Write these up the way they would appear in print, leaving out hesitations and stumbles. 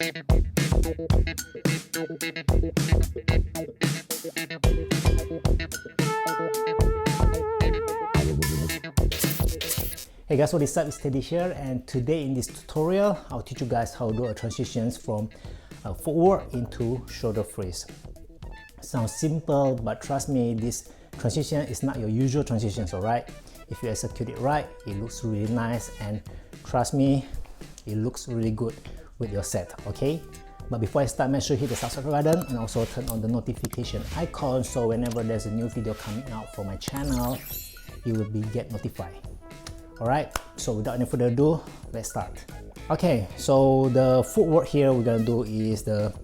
Hey guys, what is up? It's Teddy here, and today in this tutorial I'll teach you guys how to do a transitions from footwork into shoulder freeze. Sounds simple, but trust me, this transition is not your usual transitions, alright? If you execute it right, it looks really nice, and trust me, it looks really good with your set, okay? But before I start, make sure you hit the subscribe button and also turn on the notification icon, so whenever there's a new video coming out for my channel, you will get notified. Alright, so without any further ado, let's start. Okay, so the footwork here we're gonna do is the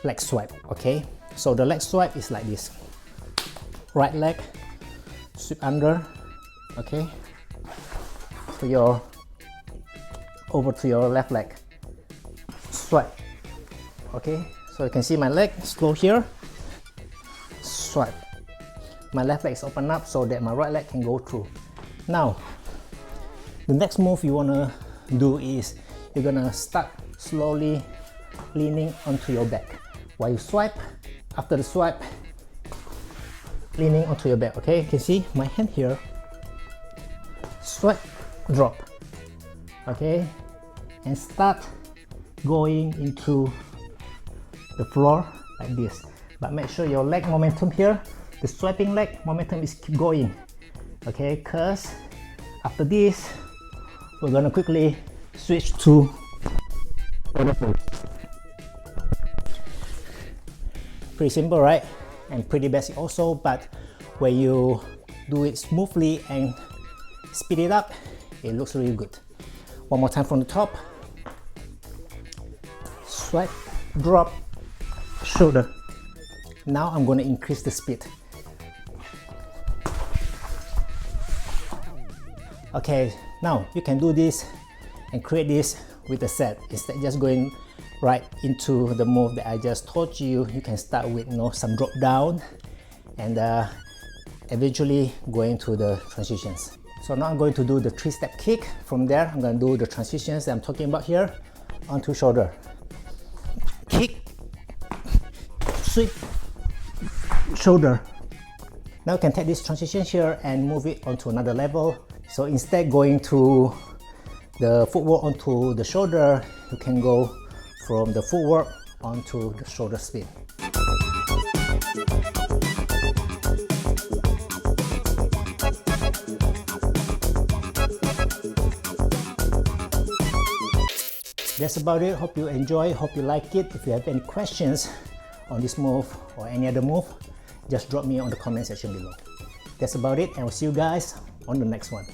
leg swipe, okay? So the leg swipe is like this. Right leg, sweep under, okay? Over to your left leg. Swipe, okay? So you can see my leg, slow here. Swipe. My left leg is open up so that my right leg can go through. Now, the next move you want to do is you're gonna start slowly leaning onto your back while you swipe. After the swipe, leaning onto your back, okay? You can see my hand here. Swipe, drop, okay? And start going into the floor like this. But make sure your leg momentum here, the swiping leg momentum is keep going, okay? Because after this, we're gonna quickly switch to shoulder freeze. Pretty simple, right? And pretty basic also, but when you do it smoothly and speed it up, it looks really good. One more time from the top. Swipe, drop, shoulder. Now I'm gonna increase the speed. Okay, now you can do this and create this with a set. Instead just going right into the move that I just taught you, you can start with some drop down and eventually going to the transitions. So now I'm going to do the 3-step kick. From there, I'm going to do the transitions that I'm talking about here onto shoulder. Kick, sweep, shoulder. Now you can take this transition here and move it onto another level. So instead going to the footwork onto the shoulder, you can go from the footwork onto the shoulder spin. That's about it. Hope you enjoy, hope you like it. If you have any questions on this move or any other move, just drop me on the comment section below. That's about it, and we'll see you guys on the next one.